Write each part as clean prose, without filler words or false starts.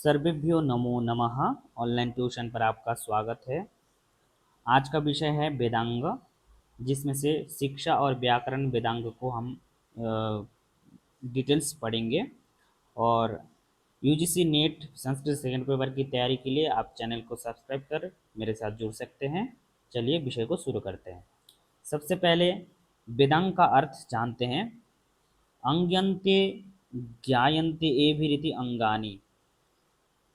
सर्वेभ्यो नमो नमः। Online tuition पर आपका स्वागत है। आज का विषय है वेदांग, जिसमें से शिक्षा और व्याकरण वेदांग को हम डिटेल्स पढ़ेंगे। और UGC net Sanskrit second paper की तैयारी के लिए आप चैनल को सब्सक्राइब कर मेरे साथ जुड़ सकते हैं। चलिए विषय को शुरू करते हैं। सबसे पहले वेदांग का अर्थ जानते हैं। अंग्यन्ते ज्ञायन्ते एभिरिति अंगानि,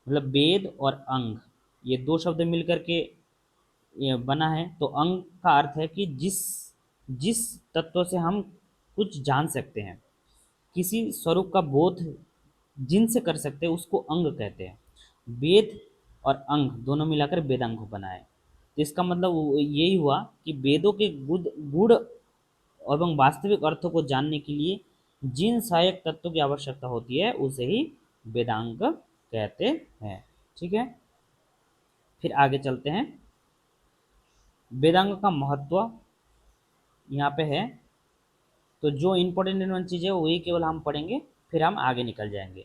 मतलब वेद और अंग, ये दो शब्द मिलकर के ये बना है। तो अंग का अर्थ है कि जिस जिस तत्व से हम कुछ जान सकते हैं, किसी स्वरूप का बोध जिनसे कर सकते हैं, उसको अंग कहते हैं। वेद और अंग दोनों मिलाकर वेदांग बना है। तो इसका मतलब यही हुआ कि वेदों के गुण एवं वास्तविक अर्थों को जानने के लिए जिन सहायक तत्वों की आवश्यकता होती है उसे ही वेदांग कहते हैं। ठीक है, फिर आगे चलते हैं। वेदांग का महत्व यहाँ पे है। तो जो इम्पोर्टेंट चीज़ है वही केवल हम पढ़ेंगे, फिर हम आगे निकल जाएंगे।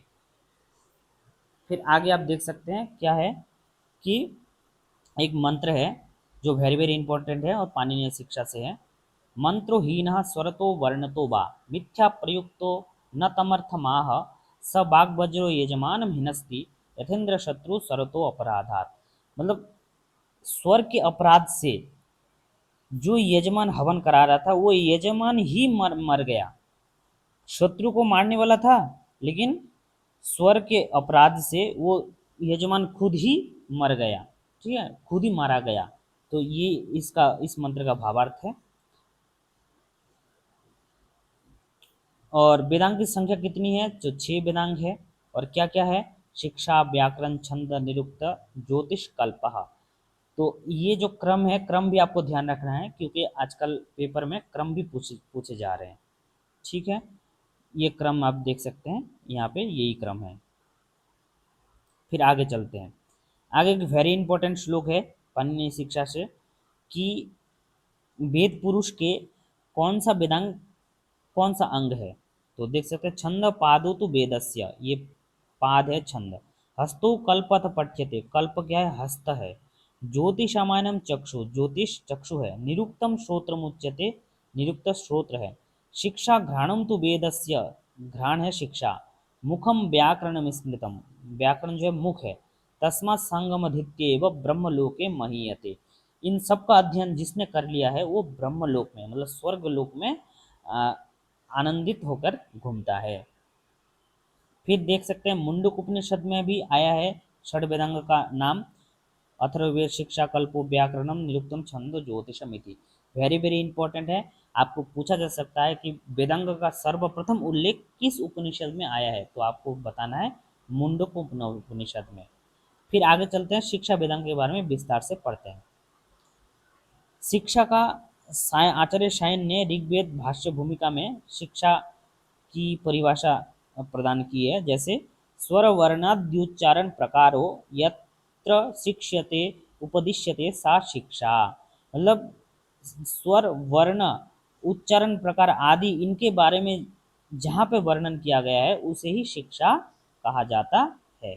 फिर आगे आप देख सकते हैं क्या है कि एक मंत्र है जो वेरी वेरी इंपॉर्टेंट है और पाणिनीय शिक्षा से है। मंत्रो हीन स्वरतो वर्णतो वा मिथ्या प्रयुक्तो न तमर्थमाह स वाग्वज्रो यजमान हिनस्ति यथेन्द्र शत्रु स्वरतो अपराधात। मतलब स्वर के अपराध से जो यजमान हवन करा रहा था वो यजमान ही मर गया। शत्रु को मारने वाला था, लेकिन स्वर के अपराध से वो यजमान खुद ही मर गया। ठीक है, खुद ही मारा गया। तो ये इस मंत्र का भावार्थ है। और वेदांग की संख्या कितनी है? जो 6 वेदांग है। और क्या क्या है? शिक्षा, व्याकरण, छंद, निरुक्त, ज्योतिष, कल्पः। तो ये जो क्रम है, क्रम भी आपको ध्यान रखना है, क्योंकि आजकल पेपर में क्रम भी पूछे जा रहे हैं। ठीक है, ये क्रम आप देख सकते हैं, यहाँ पे यही क्रम है। फिर आगे चलते हैं। आगे एक वेरी इंपॉर्टेंट श्लोक है पाणिनीय शिक्षा से कि वेद पुरुष के कौन सा वेदांग, कौन सा अंग है। तो देख सकते हैं, छंद पादो तो वेदस्य, ये पाद है छंद। हस्तो कल्पथ पठ्यते, कल्प क्या है? हस्त है। ज्योतिषामानम चक्षु, ज्योतिष चक्षु है। निरुक्तम श्रोत्र मुच्यते, निरुक्त श्रोत्र है। शिक्षा घ्राणम तो वेदस्य, घ्राण है शिक्षा। मुखम व्याकरणम स्मृतम, व्याकरण जो है मुख है। तस्मात् संगमधित्येव ब्रह्मलोके महीयते। इन सब का अध्ययन जिसने कर लिया है वो ब्रह्मलोक में, मतलब स्वर्ग लोक में आनंदित होकर घूमता है। फिर देख सकते हैं मुंडक उपनिषद में भी आया है षड वेदांग का नाम। अथर्ववेद, शिक्षा, कल्पो, व्याकरणम, निरुक्तम, छंदो, ज्योतिषम इति। वेरी वेरी इंपॉर्टेंट है। आपको पूछा जा सकता है कि वेदांग का सर्वप्रथम उल्लेख किस उपनिषद में आया है, तो आपको बताना है मुंडक उपनिषद में। फिर आगे चलते हैं, शिक्षा वेदांग के बारे में विस्तार से पढ़ते हैं। शिक्षा का आचार्य सायन ने ऋग्वेद भाष्य भूमिका में शिक्षा की परिभाषा प्रदान की है। जैसे स्वर वर्णाद्युच्चारण प्रकारो यत्र शिक्ष्यते उपदिश्यते सा शिक्षा। मतलब स्वर, वर्ण, उच्चारण प्रकार आदि इनके बारे में जहाँ पे वर्णन किया गया है उसे ही शिक्षा कहा जाता है।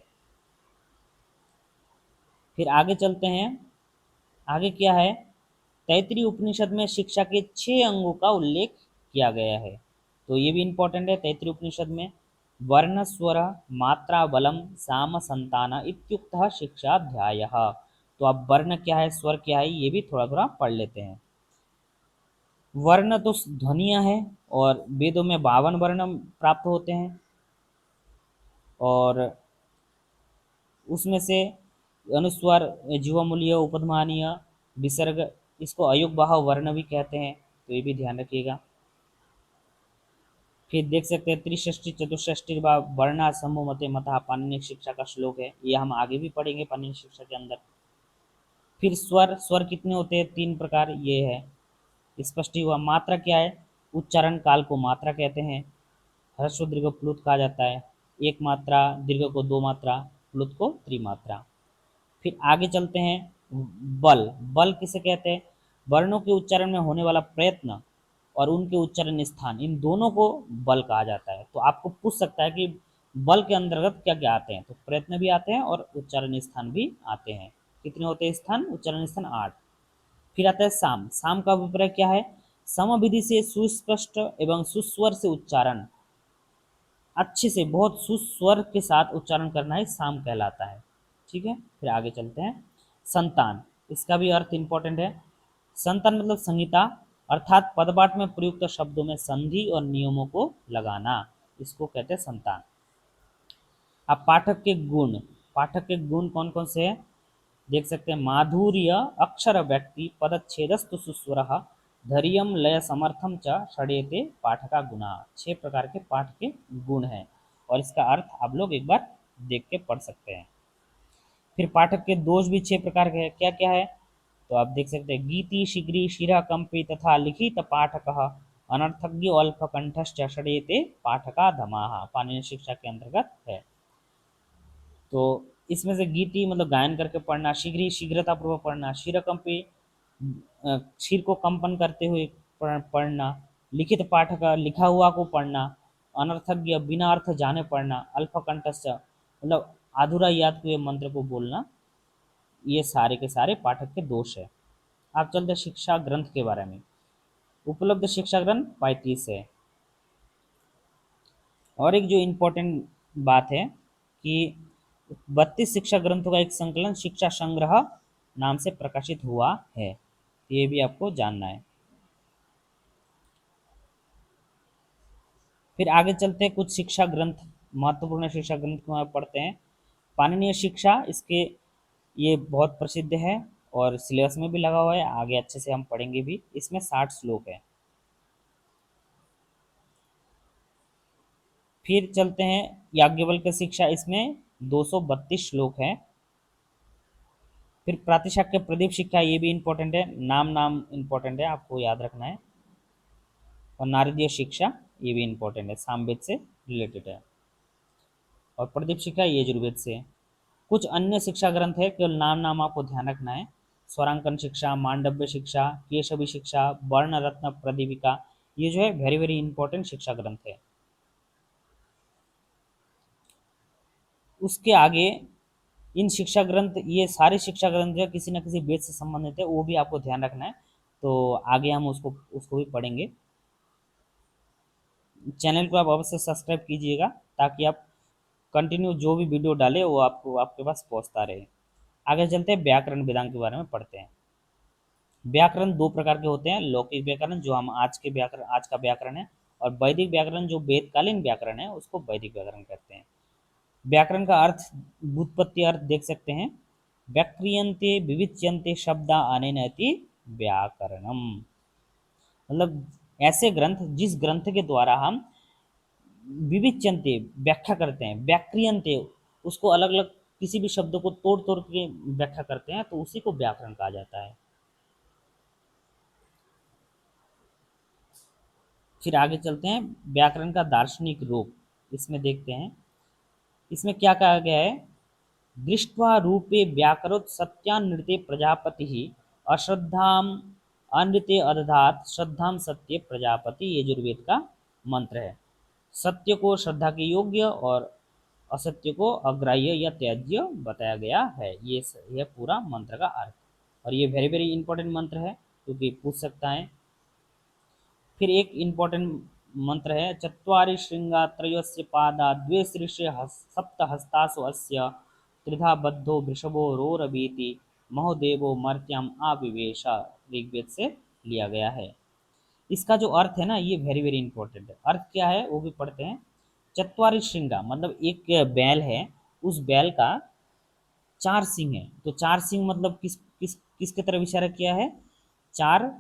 फिर आगे चलते हैं। आगे क्या है? तैतृय उपनिषद में शिक्षा के 6 अंगों का उल्लेख किया गया है। तो ये भी इंपॉर्टेंट है। तैतृय उपनिषद में वर्ण, स्वर, मात्रा, बलम, साम, संतान इत्युक्तः शिक्षाध्यायः। तो अब वर्ण क्या है, स्वर क्या है, ये भी थोड़ा थोड़ा पढ़ लेते हैं। वर्ण तो ध्वनियाँ हैं, और वेदों में 52 वर्ण प्राप्त होते हैं। और उसमें से अनुस्वार, जीवमूल्य, उपधमानीय, विसर्ग, इसको अयुग्बाह वर्ण भी कहते हैं। तो ये भी ध्यान रखिएगा। फिर देख सकते हैं त्रिषष्टि चतुष्षष्टि वर्णा समूह मते मतः, पाणिनीय शिक्षा का श्लोक है। ये हम आगे भी पढ़ेंगे पाणिनीय शिक्षा के अंदर। फिर स्वर, स्वर कितने होते हैं? 3 प्रकार, ये है स्पष्ट ही हुआ। मात्रा क्या है? उच्चारण काल को मात्रा कहते हैं। ह्रस्व दीर्घ प्लुत कहा जाता है। एक मात्रा, दीर्घ को 2 मात्रा, प्लुत को त्रिमात्रा। फिर आगे चलते हैं। बल, बल किसे कहते हैं? वर्णों के उच्चारण में होने वाला प्रयत्न और उनके उच्चारण स्थान, इन दोनों को बल कहा जाता है। तो आपको पूछ सकता है कि बल के अंतर्गत क्या क्या आते हैं, तो प्रयत्न भी आते हैं और उच्चारण स्थान भी आते हैं। कितने होते हैं स्थान, उच्चारण स्थान 8। फिर आता है साम। साम का अभिप्राय क्या है, समविधि से सुस्पष्ट एवं सुस्वर से उच्चारण, अच्छे से बहुत सुस्वर के साथ उच्चारण करना ही साम कहलाता है। ठीक है, फिर आगे चलते हैं। संतान, इसका भी अर्थ इंपॉर्टेंट है। संतान मतलब संहिता, अर्थात पदपाठ में प्रयुक्त शब्दों में संधि और नियमों को लगाना, इसको कहते हैं संतान। अब पाठक के गुण, पाठक के गुण कौन कौन से हैं, देख सकते हैं। माधुर्य अक्षर व्यक्ति पदच्छेदस्तु सुस्वर धैर्यम लय समर्थम च षडेते पाठका गुणा, 6 प्रकार के पाठ के गुण हैं और इसका अर्थ आप लोग एक बार देख के पढ़ सकते हैं। फिर पाठक के दोष भी 6 प्रकार के हैं, क्या क्या है, तो आप देख सकते हैं। गीति शीघ्री शिरा कंपी तथा लिखित पाठक अनर्थज्ञ अल्प कंठश्च षडेते पाठका धमाहा, पाणिनि शिक्षा के अंतर्गत है। तो इसमें से गीति मतलब गायन करके पढ़ना, शीघ्री शीघ्रता पूर्वक पढ़ना, शिरकंपी शीर को कंपन करते हुए पढ़ना, लिखित पाठ का लिखा हुआ को पढ़ना, अनर्थज्ञ बिना अर्थ जाने पढ़ना, अल्पकंठस्थ मतलब अधूरा याद हुए मंत्र को बोलना, ये सारे के सारे पाठक के दोष है। आप चलते शिक्षा ग्रंथ के बारे में। उपलब्ध शिक्षा ग्रंथ 35 है। और एक जो इम्पोर्टेंट बात है कि 32 शिक्षा ग्रंथों का एक संकलन शिक्षा संग्रह नाम से प्रकाशित हुआ है, ये भी आपको जानना है। फिर आगे चलते हैं, कुछ शिक्षा ग्रंथ, महत्वपूर्ण शिक्षा ग्रंथ को आप पढ़ते हैं। पाणिनीय शिक्षा, इसके ये बहुत प्रसिद्ध है और सिलेबस में भी लगा हुआ है, आगे अच्छे से हम पढ़ेंगे भी। इसमें 60 श्लोक है। फिर चलते हैं याज्ञवल्क्य शिक्षा, इसमें 232 श्लोक हैं। फिर प्रातिशाख्य प्रदीप शिक्षा, ये भी इंपॉर्टेंट है, नाम नाम इंपॉर्टेंट है, आपको याद रखना है। और नारदीय शिक्षा, ये भी इंपॉर्टेंट है, सामवेद से रिलेटेड है। और प्रदीप शिक्षा ये यजुर्वेद से है। कुछ अन्य शिक्षा ग्रंथ है, केवल नाम नाम आपको ध्यान रखना है। स्वरांकन शिक्षा, मांडव्य शिक्षा, केशवी शिक्षा, वर्ण रत्न प्रदीपिका, ये जो है वेरी वेरी इंपॉर्टेंट शिक्षा ग्रंथ है। उसके आगे इन शिक्षा ग्रंथ, ये सारे शिक्षा ग्रंथ जो है किसी न किसी वेद से संबंधित है, वो भी आपको ध्यान रखना है। तो आगे हम उसको उसको भी पढ़ेंगे। चैनल को आप अवश्य सब्सक्राइब कीजिएगा ताकि आप कंटिन्यू जो भी वीडियो डाले वो आपको आपके पास पहुंचता रहे। आगे चलते हैं, व्याकरण वेदांग के बारे में पढ़ते हैं। व्याकरण 2 प्रकार के होते हैं, लौकिक व्याकरण जो हम आज के व्याकरण आज का व्याकरण है, और वैदिक व्याकरण जो वेदकालीन व्याकरण है उसको वैदिक व्याकरण कहते हैं। व्याकरण का अर्थ, व्युत्पत्ति अर्थ देख सकते हैं। व्याक्रियन्ते विविच्यन्ते शब्दा अनेन इति व्याकरणम, मतलब ऐसे ग्रंथ जिस ग्रंथ के द्वारा हम विविच्यन्ते व्याख्या करते हैं, व्याक्रियन्ते उसको अलग अलग किसी भी शब्द को तोड़ तोड़ के व्याख्या करते हैं, तो उसी को व्याकरण कहा जाता है। फिर आगे चलते हैं, व्याकरण का दार्शनिक रूप, इसमें देखते हैं। इसमें क्या कहा गया है, दृष्ट्वा रूपे व्याकरोत् सत्यानृते प्रजापति अश्रद्धाम अनृते अदधात श्रद्धाम सत्य प्रजापति, ये यजुर्वेद का मंत्र है। सत्य को श्रद्धा के योग्य और असत्य को अग्राह्य या त्याज्य बताया गया है, ये पूरा मंत्र का अर्थ। और ये वेरी वेरी इंपॉर्टेंट मंत्र है क्योंकि पूछ सकता है। फिर एक इंपॉर्टेंट मंत्र है, चत्वारि श्रृंगा त्रयस्य पादा द्वे शीर्षे सप्त हस्तासु अस्य त्रिधा बद्धो वृषभो रोरवीति महोदेवो मर्त्याम आविवेश, ऋग्वेद से लिया गया है। इसका जो अर्थ है ना, ये वेरी वेरी इंपॉर्टेंट है। अर्थ क्या है वो भी पढ़ते हैं। चत्वारि श्रृंगा मतलब एक बैल है, उस बैल का 4 सिंह है, तो 4 सिंह मतलब किसके तरफ इशारा किया है, चार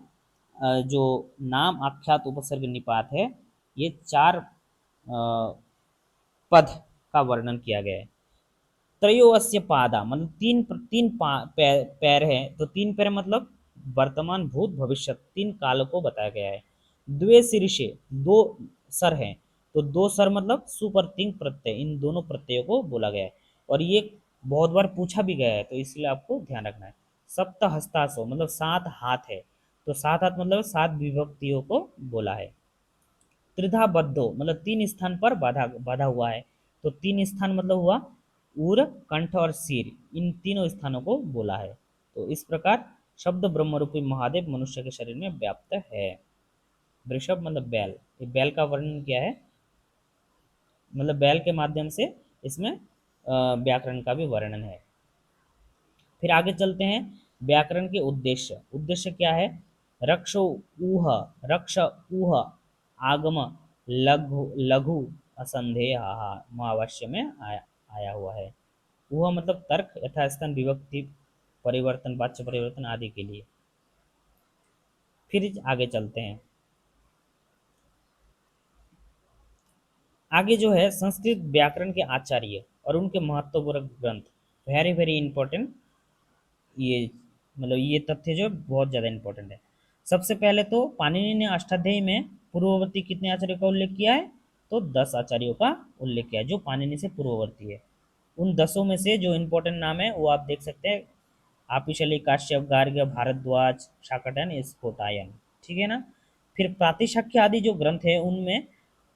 जो नाम आख्यात उपसर्ग निपात है, ये 4 पद का वर्णन किया गया है। त्रयोअस्य पादा मतलब पैर है, तो 3 पैर मतलब वर्तमान भूत भविष्य 3 कालों को बताया गया है। द्वे शीर्षे 2 सर हैं, तो 2 सर मतलब सुपर तिंग प्रत्यय, इन दोनों प्रत्ययों को बोला गया है। और ये बहुत बार पूछा भी गया है, तो इसलिए आपको ध्यान रखना है। सप्त हस्तासो मतलब 7 हाथ है, तो 7 हाथ मतलब 7 विभक्तियों को बोला है। त्रिधा बद्धो मतलब 3 स्थान पर बाधा बाधा हुआ है, तो 3 स्थान मतलब हुआ उर, कंठ और सिर, इन तीनों स्थानों को बोला है। तो इस प्रकार शब्द ब्रह्मरूपी महादेव मनुष्य के शरीर में व्याप्त है। वृषभ मतलब बैल, ये बैल का वर्णन किया है, मतलब बैल के माध्यम से इसमें व्याकरण का भी वर्णन है। फिर आगे चलते हैं, व्याकरण के उद्देश्य। उद्देश्य क्या है? रक्ष ऊह, रक्ष ऊह आगम लघु लघु असंदेह महावाष्य में आया हुआ है। ऊह मतलब तर्क, यथास्थान विभक्ति परिवर्तन, वाच्य परिवर्तन आदि के लिए। फिर आगे चलते हैं, आगे जो है संस्कृत व्याकरण के आचार्य और उनके महत्वपूर्ण ग्रंथ, वेरी वेरी इंपॉर्टेंट, ये मतलब ये तथ्य जो बहुत ज़्यादा इंपॉर्टेंट है। सबसे पहले तो पाणिनि ने अष्टाध्यायी में पूर्ववर्ती कितने आचार्यों का उल्लेख किया है? तो 10 आचार्यों का उल्लेख किया है जो पाणिनि से पूर्ववर्ती है। उन 10 में से जो इंपॉर्टेंट नाम है वो आप देख सकते हैं, आपिशली, काश्यप, गार्ग्य, भारद्वाज, शाकटन, स्फोटायन, ठीक है ना। फिर प्रातिशाख्य आदि जो ग्रंथ है उनमें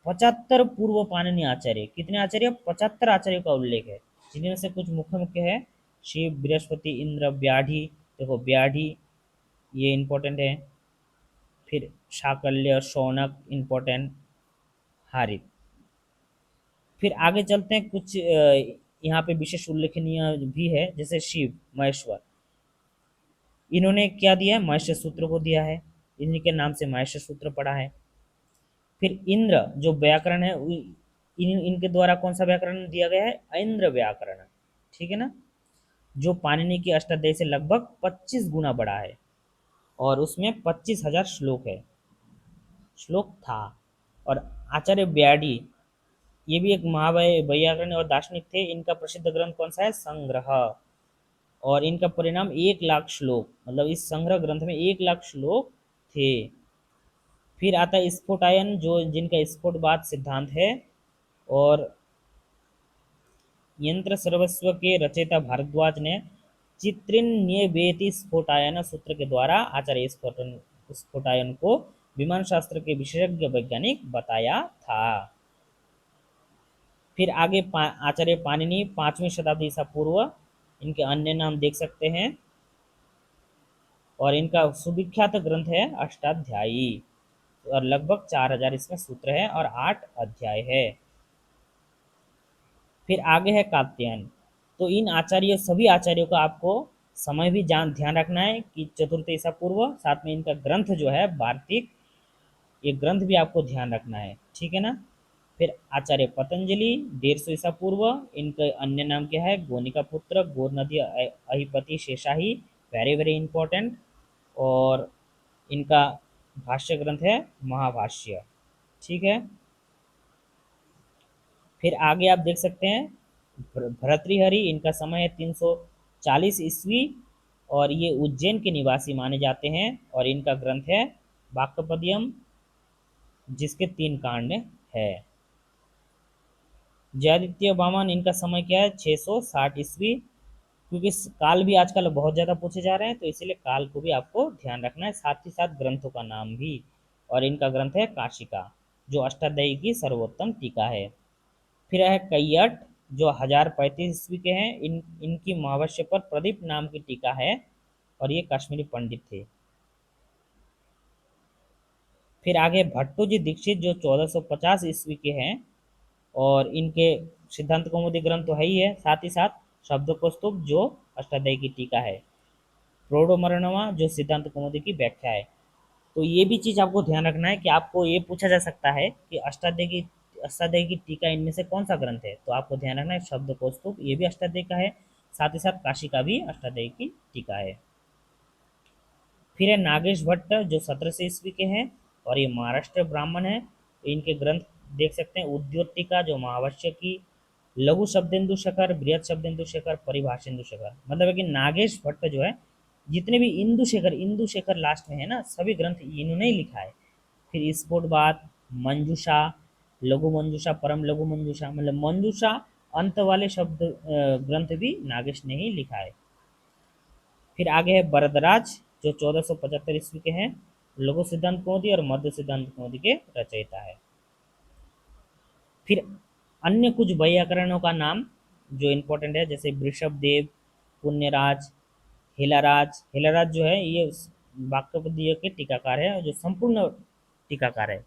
75 पूर्व पाणिनि आचार्य, कितने आचार्य? 75 आचार्यों का उल्लेख है, जिनमें से कुछ मुख्य मुख्य है, शिव, बृहस्पति, इंद्र, व्याढ़ी, देखो व्याढ़ी ये इंपॉर्टेंट है। फिर शाकल्य, शौनक इंपॉर्टेंट, हारित। फिर आगे चलते हैं, कुछ यहाँ पे विशेष उल्लेखनीय भी है, जैसे शिव, महेश्वर, इन्होंने क्या दिया है? महेश्वर सूत्र को दिया है, इन्हीं के नाम से महेश्वर सूत्र पड़ा है। फिर इंद्र जो व्याकरण है इनके द्वारा कौन सा व्याकरण दिया गया है? ऐन्द्र व्याकरण, ठीक है ना, जो पाणिनि की अष्टाध्यायी से लगभग 25 गुना बड़ा है और उसमें 25,000 श्लोक था। और आचार्य ब्याडी, ये भी एक महावैयाकरण और दार्शनिक थे, इनका प्रसिद्ध ग्रंथ कौन सा है? संग्रह, और इनका परिणाम 1 लाख श्लोक, मतलब इस संग्रह ग्रंथ में 1 लाख श्लोक थे। फिर आता है स्फोटायन, जो जिनका स्फोटवाद सिद्धांत है, और यंत्र सर्वस्व के रचयिता भारद्वाज ने चित्रिन्यवेति स्फोटायन सूत्र के द्वारा आचार्य स्फोटायन को विमान शास्त्र के विशेषज्ञ वैज्ञानिक बताया था। फिर आगे आचार्य पाणिनि 5वीं शताब्दी ईसा पूर्व, इनके अन्य नाम देख सकते हैं, और इनका सुविख्यात ग्रंथ है अष्टाध्यायी, और लगभग 4,000 इसमें सूत्र है और 8 अध्याय है। फिर आगे है कात्यायन। तो इन आचार्यों, सभी आचार्यों का आपको समय भी ध्यान रखना है कि चतुर्थ ईसा पूर्व, साथ में इनका ग्रंथ जो है वार्तिक, ये ग्रंथ भी आपको ध्यान रखना है, ठीक है ना। फिर आचार्य पतंजलि 150 ईसा पूर्व, इनके अन्य नाम क्या है? गोनिका पुत्र, गोर नदी अधिपति शेषाही, वेरी वेरी इंपॉर्टेंट, और इनका भाष्य ग्रंथ है महाभाष्य, ठीक है। फिर आगे आप देख सकते हैं भर्तृहरि, इनका समय है 340 ईस्वी, और ये उज्जैन के निवासी माने जाते हैं, और इनका ग्रंथ है वाक्यपद्यम, जिसके 3 कांड है। जयादित्य वामन, इनका समय क्या है? 660 ईस्वी, क्योंकि काल भी आजकल बहुत ज़्यादा पूछे जा रहे हैं, तो इसीलिए काल को भी आपको ध्यान रखना है, साथ ही साथ ग्रंथों का नाम भी। और इनका ग्रंथ है काशिका, जो अष्टाध्यायी की सर्वोत्तम टीका है। फिर है कैयट, जो 1035 ईस्वी के हैं, इनकी महावश्य पर प्रदीप नाम की टीका है, और ये कश्मीरी पंडित थे। फिर आगे भट्टू जी दीक्षित, जो 1450 ईस्वी के हैं, और इनके सिद्धांत कौमुदी ग्रंथ तो है ही है, साथ ही साथ शब्दकौस्तुभ जो अष्टाध्यायी की टीका है, प्रोडोमरणवा जो सिद्धांत कौमुदी की व्याख्या है। तो ये भी चीज़ आपको ध्यान रखना है कि आपको ये पूछा जा सकता है कि अष्टाध्यायी की टीका इनमें से कौन सा ग्रंथ है, तो आपको ध्यान रखना है शब्दकौस्तुभ, ये भी अष्टाध्यायी का है, साथ ही साथ काशी का भी अष्टाध्यायी की टीका है। फिर है नागेश भट्ट, जो 1700 ईस्वी के हैं, और ये महाराष्ट्र ब्राह्मण है। इनके ग्रंथ देख सकते हैं, उद्योतिका जो महावश्य की, लघु शब्देन्दु शेखर, बृहद शब्देन्दु शेखर, परिभाषेन्दु शेखर, मतलब है कि नागेश भट्ट जो है, जितने भी इंदु शेखर लास्ट में है ना, सभी ग्रंथ इन्होंने ही लिखा है। फिर स्फोटवाद, मंजूषा, लघु मंजूषा, परम लघु मंजूषा, मतलब मंजूषा अंत वाले शब्द ग्रंथ भी नागेश ने ही लिखा है। फिर आगे है वरदराज, जो 1475 ईस्वी के हैं, लघु सिद्धांत कौमुदी और मध्य सिद्धांत कौमुदी के रचयिता है। फिर अन्य कुछ वैयाकरणों का नाम जो इम्पोर्टेंट है, जैसे वृषभदेव, पुण्यराज, हिलाराज। हिलाराज जो है ये वाक्यपदीय के टीकाकार है और जो संपूर्ण टीकाकार है।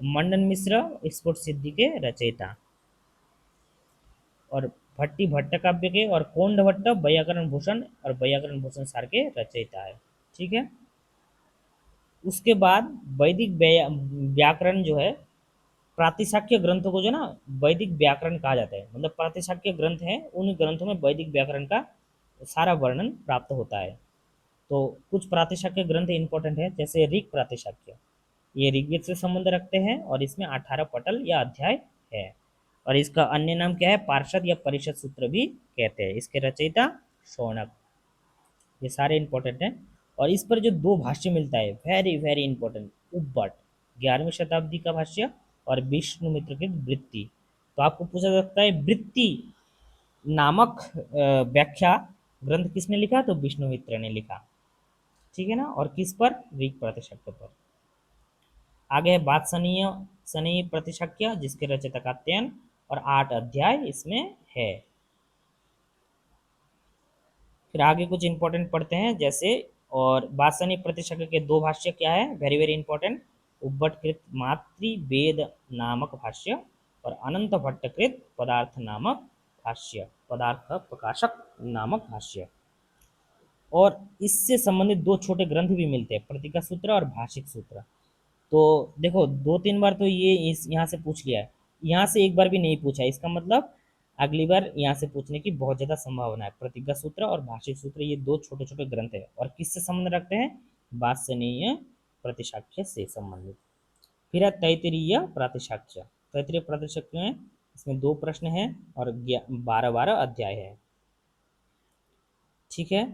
मंडन मिश्र स्फुट सिद्धि के रचयिता, और भट्टी भट्ट काव्य के, और कोंड भट्ट वैयाकरण भूषण और वैयाकरण भूषण सार के रचयिता है। ठीक है। उसके बाद वैदिक व्याकरण जो है, प्रातिशाख्य ग्रंथों को जो ना वैदिक व्याकरण कहा जाता है। मतलब प्रातिशाख्य ग्रंथ हैं, उन ग्रंथों में वैदिक व्याकरण का सारा वर्णन प्राप्त होता है। तो कुछ प्रातिशाख्य ग्रंथ इंपॉर्टेंट है, जैसे ऋग प्रातिशाख्य, ये ऋग्वेद से संबंध रखते हैं और इसमें 18 पटल या अध्याय है। और इसका अन्य नाम क्या है, पार्षद या परिषद सूत्र भी कहते हैं। इसके रचयिता शौनक। ये सारे इंपॉर्टेंट हैं। और इस पर जो दो भाष्य मिलता है, वेरी वेरी इंपॉर्टेंट, उब्बट 11वीं शताब्दी का भाष्य और विष्णुमित्र की वृत्ति। तो आपको पूछा जा सकता है वृत्ति नामक व्याख्या ग्रंथ किसने लिखा, तो विष्णुमित्र ने लिखा। ठीक है ना। और किस पर, ऋग प्रतिशक्य पर। आगे है वात्सनीय सनी प्रतिशक्य, जिसके रचयिता कात्यायन, और 8 अध्याय इसमें है। फिर आगे कुछ इंपॉर्टेंट पढ़ते हैं, जैसे और वात्सनिक प्रतिशक्य के दो भाष्य क्या है, वेरी वेरी इंपॉर्टेंट, उब्बटकृत मातृवेद नामक भाष्य और अनंत भट्टकृत पदार्थ नामक भाष्य, पदार्थ प्रकाशक नामक भाष्य। और इससे संबंधित दो छोटे ग्रंथ भी मिलते हैं, प्रतिका सूत्र और भाषिक सूत्र। तो देखो, दो तीन बार तो ये इस यहाँ से पूछ लिया है, यहाँ से एक बार भी नहीं पूछा है, इसका मतलब अगली बार यहाँ से पूछने की बहुत ज़्यादा संभावना है। प्रतिज्ञा सूत्र और भाषिक सूत्र ये दो छोटे छोटे ग्रंथ है, और किससे संबंध रखते हैं, वात्सनीय प्रतिशाख्य से संबंधित। फिर है तैतरीय प्रातिशाख्य। तैतरीय प्रातिशाख्य में इसमें दो प्रश्न हैं और 12-12 अध्याय है। ठीक है।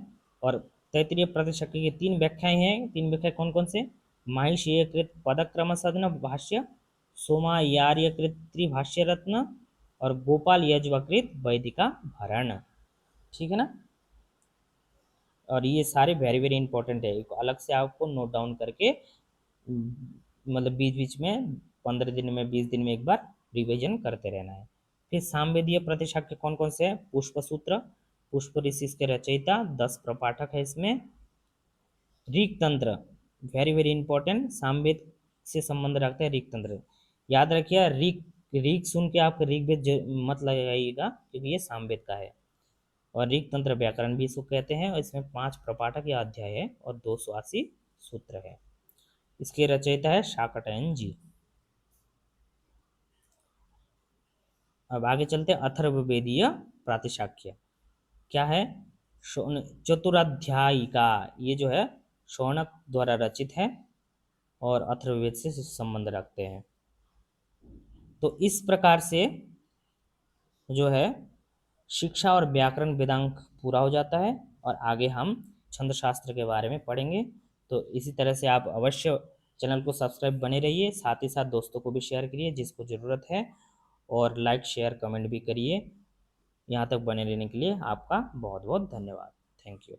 और तैतरीय प्रतिशक्ति की तीन व्याख्याएं हैं। तीन व्याख्या कौन कौन से, माहिष्यकृत पदक्रम सदन भाष्य, सोमायार्यकृत त्रिभाष्य रत्न, और गोपाल यज्वकृत वैदिका भरण। ठीक है ना। और ये सारे वेरी वेरी इंपॉर्टेंट है, एक अलग से आपको नोट डाउन करके मतलब बीच बीच में 15 दिन में 20 दिन में एक बार रिवीजन करते रहना है। फिर सामवेदीय प्रतिशाख्य कौन कौन से है, पुष्प सूत्र, पुष्प ऋषि इसके रचयिता, 10 प्रपाठक है इसमें। ऋग तंत्र, वेरी वेरी इंपॉर्टेंट, सामवेद से संबंध रखते हैं ऋग तंत्र। याद रखिए, ऋग ऋग सुन के आप ऋग्वेद मत लगाइएगा, क्योंकि ये सामवेद का है। और ऋग तंत्र व्याकरण भी इसको कहते हैं, और इसमें 5 प्रपाठक या अध्याय है और 280 सूत्र है। इसके रचयिता है शाकटायन जी। अब आगे चलते हैं, अथर्ववेदीय प्रातिशाख्य क्या है, चतुराध्यायिका, ये जो है शौनक द्वारा रचित है और अथर्ववेद से संबंध रखते हैं। तो इस प्रकार से जो है शिक्षा और व्याकरण वेदांग पूरा हो जाता है, और आगे हम छंद शास्त्र के बारे में पढ़ेंगे। तो इसी तरह से आप अवश्य चैनल को सब्सक्राइब बने रहिए, साथ ही साथ दोस्तों को भी शेयर करिए जिसको ज़रूरत है, और लाइक शेयर कमेंट भी करिए। यहाँ तक बने रहने के लिए आपका बहुत बहुत धन्यवाद। Thank you.